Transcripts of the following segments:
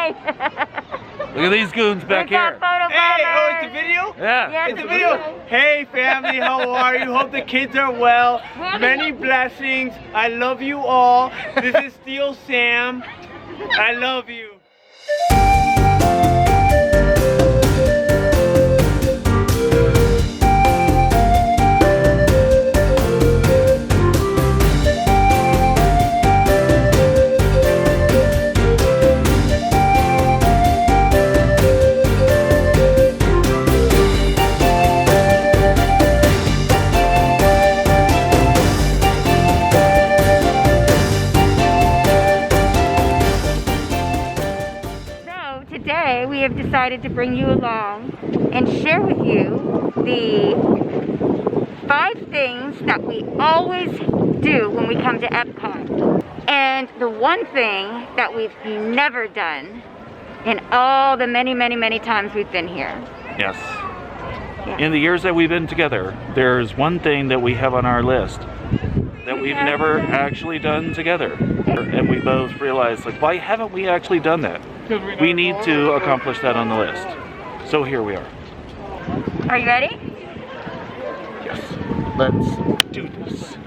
Hey! Look at these goons back here. Hey, oh, it's a video? Yeah. Yes, It's a video. Hey, family, how are you? Hope the kids are well. Many blessings. I love you all. This is Steel Sam. I love you. Today we have decided to bring you along and share with you the 5 things that we always do when we come to Epcot. And the one thing that we've never done in all the many times we've been here. Yes. In the years that we've been together, there's one thing that we have on our list that we've never actually done together. And we both realized, like, why haven't we actually done that? We need to accomplish that on the list. So here we are. Are you ready? Yes. Let's do this.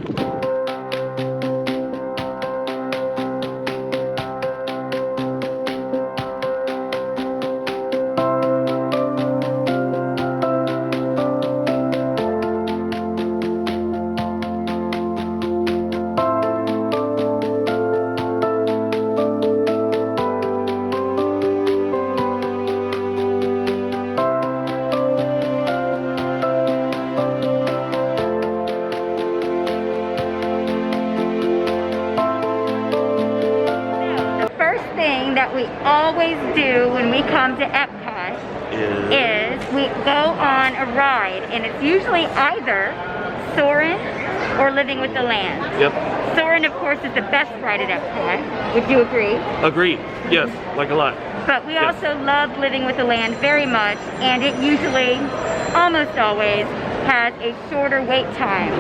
That we always do when we come to Epcot is we go on a ride, and it's usually either Soarin' or Living with the Land. Yep. Soarin', of course, is the best ride at Epcot. Would you agree? Agreed. Yes, like a lot. But we also love Living with the Land very much, and it usually, almost always, has a shorter wait time.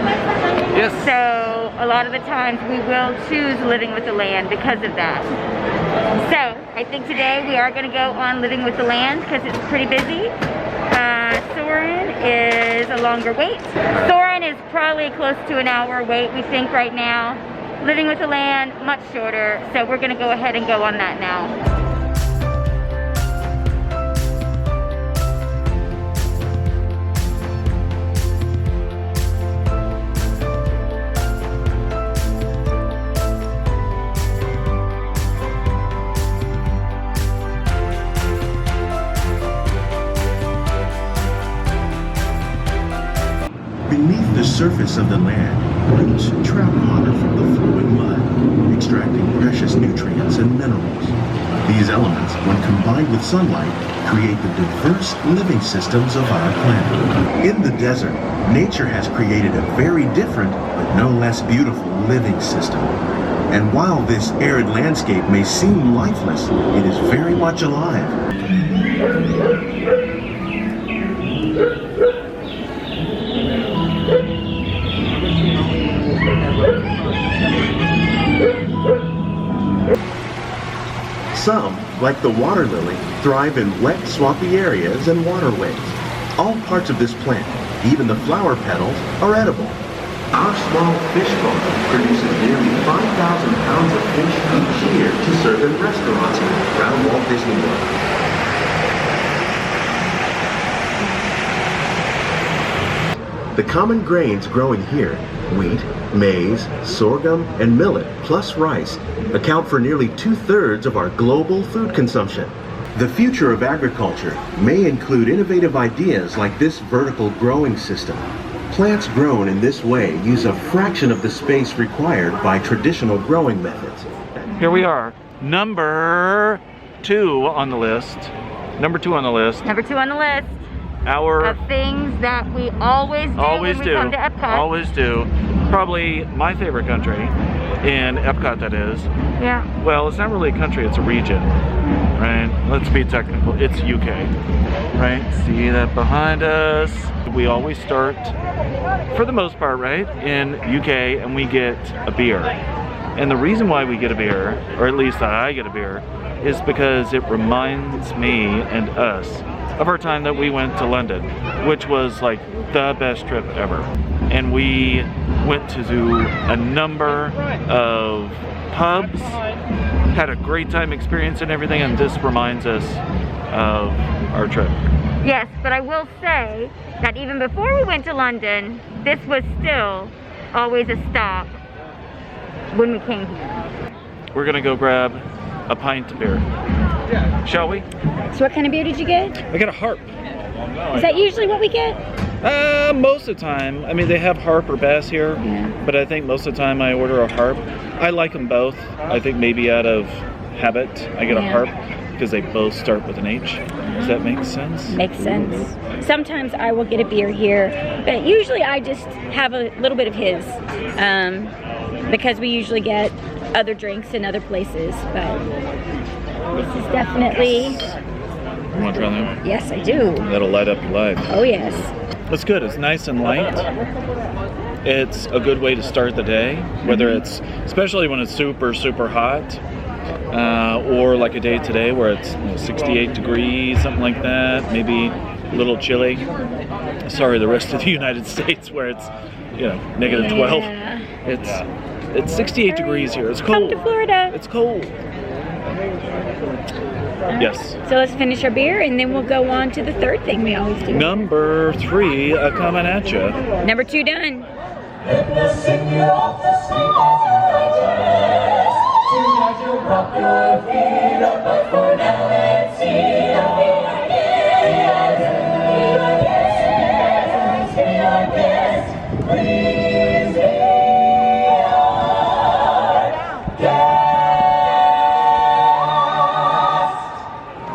Yes. So a lot of the times we will choose Living with the Land because of that. So I think today we are going to go on Living with the Land because it's pretty busy. Soarin' is a longer wait. Soarin' is probably close to an hour wait, we think, right now. Living with the Land, much shorter. So we're going to go ahead and go on that now. Beneath the surface of the land, roots trap water from the flowing mud, extracting precious nutrients and minerals. These elements, when combined with sunlight, create the diverse living systems of our planet. In the desert, nature has created a very different, but no less beautiful living system. And while this arid landscape may seem lifeless, it is very much alive. Some, like the water lily, thrive in wet, swampy areas and waterways. All parts of this plant, even the flower petals, are edible. Our small fish farm produces nearly 5,000 pounds of fish each year to serve in restaurants around Walt Disney World. The common grains growing here, wheat, maize, sorghum, and millet, plus rice, account for nearly 2/3 of our global food consumption. The future of agriculture may include innovative ideas like this vertical growing system. Plants grown in this way use a fraction of the space required by traditional growing methods. Here we are, number 2 on the list. Number 2 on the list. Number 2 on the list. Our of things that we always do when we come to Epcot. Always do. Probably my favorite country in Epcot, that is. Yeah. Well, it's not really a country, it's a region, right? Let's be technical. It's UK, right? See that behind us? We always start, for the most part, right, in UK, and we get a beer. And the reason why we get a beer, or at least I get a beer, is because it reminds me and us of our time that we went to London, which was like the best trip ever. And we went to do a number of pubs, had a great time experiencing everything, and this reminds us of our trip. Yes, but I will say that even before we went to London, this was still always a stop when we came here. We're gonna go grab a pint of beer. Shall we? So what kind of beer did you get? I got a harp. Is that usually what we get? Most of the time. I mean, they have harp or bass here, but I think most of the time I order a harp. I like them both. I think maybe out of habit, I get a harp because they both start with an H. Does that make sense? Makes sense. Sometimes I will get a beer here, but usually I just have a little bit of his because we usually get other drinks in other places, but this is definitely... You want to try that? Yes, I do. That'll light up your life. Oh, yes. It's good. It's nice and light. It's a good way to start the day, whether it's, especially when it's super, super hot, or like a day today where it's 68 degrees, something like that, maybe a little chilly. Sorry, the rest of the United States where it's, negative 12. It's 68 degrees here. It's cold. Come to Florida. It's cold. Yes. So let's finish our beer and then we'll go on to the third thing we always do. Number 3 coming at you. Number 2 done.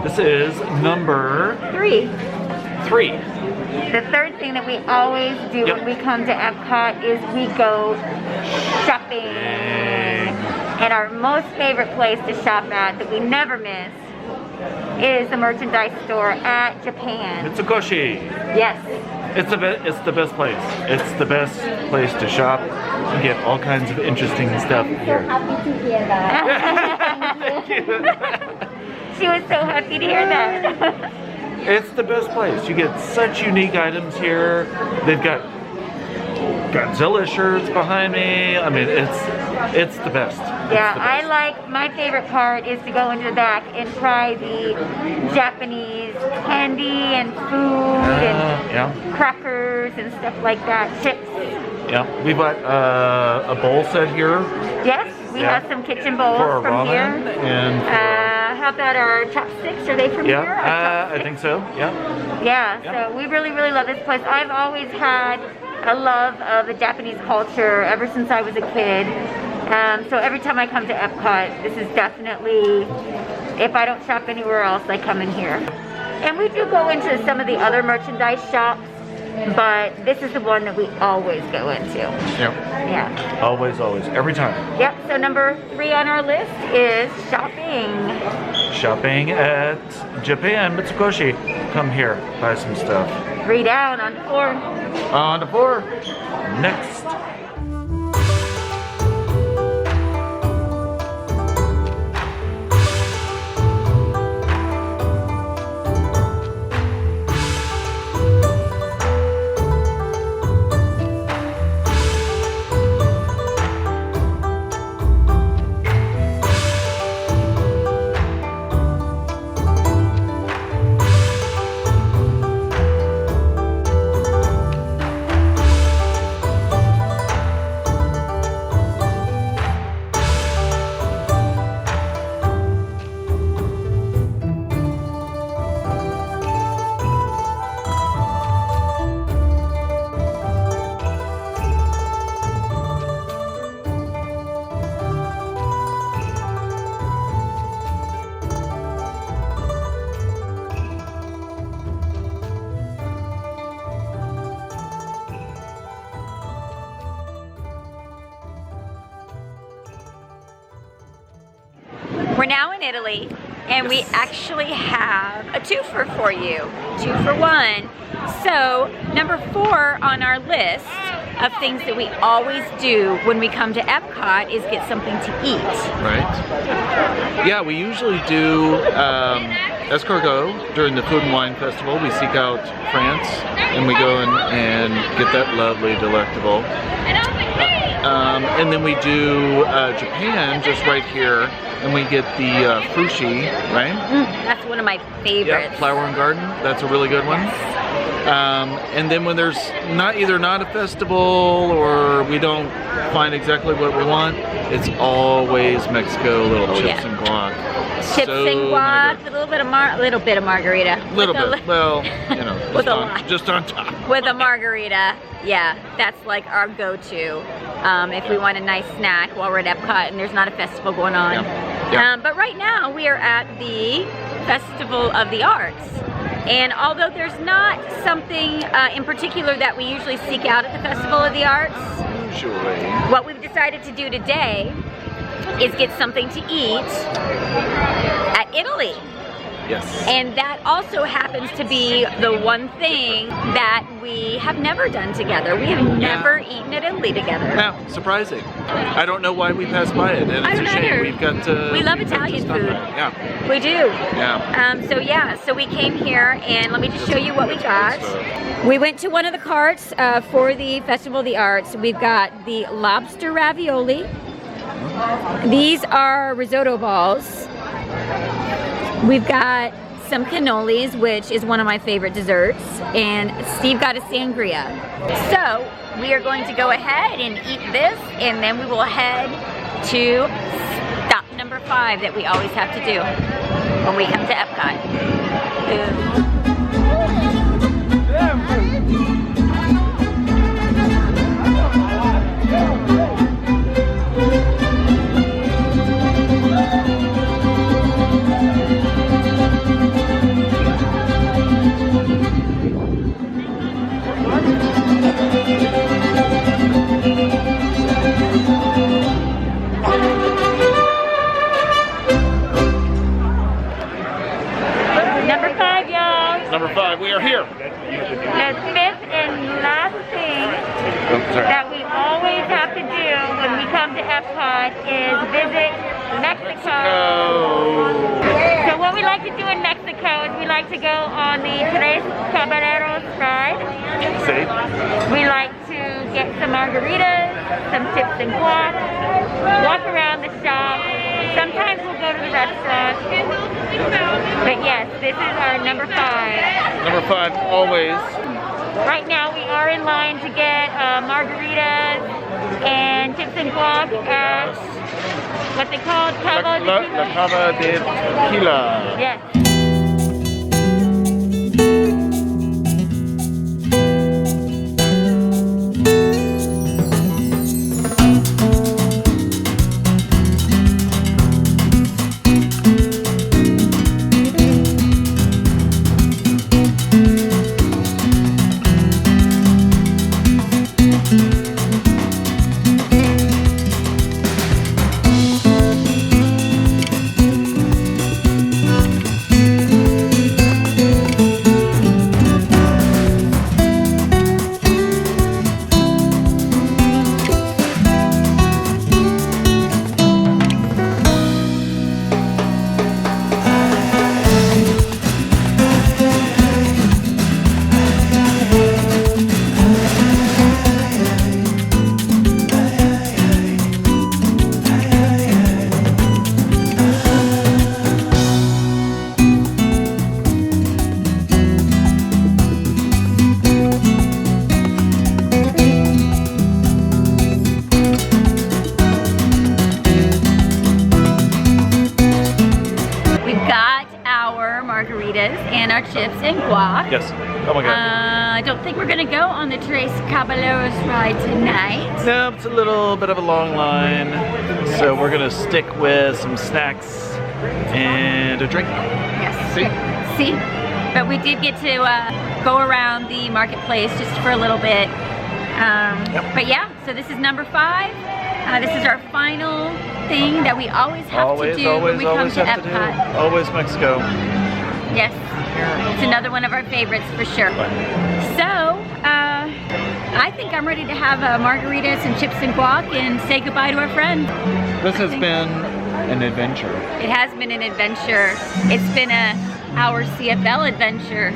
This is number 3. 3. The third thing that we always do when we come to Epcot is we go shopping. And our most favorite place to shop at that we never miss is the merchandise store at Japan. Mitsukoshi. Yes. It's the best place. It's the best place to shop and get all kinds of interesting stuff here. Happy to hear that. She was so happy to hear that. It's the best place. You get such unique items here. They've got Godzilla shirts behind me. I mean, it's the best. My favorite part is to go into the back and try the Japanese candy and food and crackers and stuff like that, chips. Yeah, we bought a bowl set here. Yes, we have some kitchen bowls for from ramen here. And how about our chopsticks? Are they from here? I think so. Yeah. So we really, really love this place. I've always had a love of the Japanese culture ever since I was a kid. So every time I come to Epcot, this is definitely, if I don't shop anywhere else, I come in here. And we do go into some of the other merchandise shops, but this is the one that we always go into. Yep. Yeah. Always, every time. Yep, so number 3 on our list is shopping. Shopping at Japan, Mitsukoshi. Come here, buy some stuff. 3 down, on 4. On to 4. Next. We're now in Italy, and we actually have a twofer for you. 2 for 1. So, number 4 on our list of things that we always do when we come to Epcot is get something to eat. Right. Yeah, we usually do escargot during the Food and Wine Festival. We seek out France and we go and get that lovely, delectable. And then we do Japan just right here, and we get the frushi, right? That's one of my favorites. Yeah, Flower and Garden. That's a really good one. And then when there's either not a festival or we don't find exactly what we want, it's always Mexico, little chips and guac. Chips and guac, a little bit of margarita. Well, you know, just on top. With a margarita, yeah, that's like our go-to if we want a nice snack while we're at Epcot and there's not a festival going on. Yeah. But right now we are at the Festival of the Arts. And although there's not something in particular that we usually seek out at the Festival of the Arts, what we've decided to do today is get something to eat at Italy. Yes. And that also happens to be the one thing that we have never done together. We have never eaten at Italy together. Yeah, surprising. I don't know why we passed by it, and it's a shame. We love Italian food. Yeah. We do. Yeah. So we came here, and let me just show you what we got. We went to one of the carts for the Festival of the Arts. We've got the lobster ravioli. These are risotto balls. We've got some cannolis, which is one of my favorite desserts, and Steve got a sangria. So we are going to go ahead and eat this, and then we will head to stop number 5 that we always have to do when we come to Epcot. Number 5, we are here. The 5th and last thing that we always have to do when we come to Epcot is visit Mexico. So what we like to do in Mexico is we like to go on the Tres Caballeros ride. See? We like to get some margaritas, some chips and guac, walk around the shop. Sometimes we'll go to the restaurant. But yes, this is our number 5. Number 5, always. Right now we are in line to get margaritas and chips and guac at what they call Cava de Tequila. La Cava de Tequila. Yes. And our chips and guac. Yes. Oh my God. I don't think we're gonna go on the Tres Caballeros ride tonight. No, it's a little bit of a long line. So we're gonna stick with some snacks and a drink. Yes. See? But we did get to go around the marketplace just for a little bit. But yeah, so this is number 5. This is our final thing that we always have to do when we come to Epcot. Always Mexico. Yes, it's another one of our favorites for sure. So, I think I'm ready to have margaritas and chips and guac and say goodbye to our friend. This has been an adventure. It has been an adventure. It's been our CFL adventure.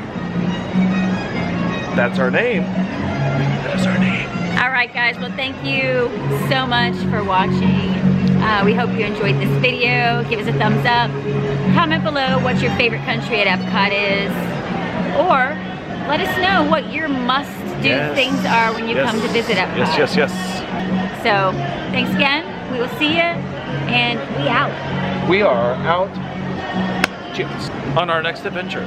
That's our name. That's our name. All right, guys. Well, thank you so much for watching. We hope you enjoyed this video. Give us a thumbs up. Comment below what your favorite country at Epcot is. Or let us know what your must-do things are when you come to visit Epcot. Yes. So, thanks again. We will see you, and we out. We are out. Cheers. On our next adventure.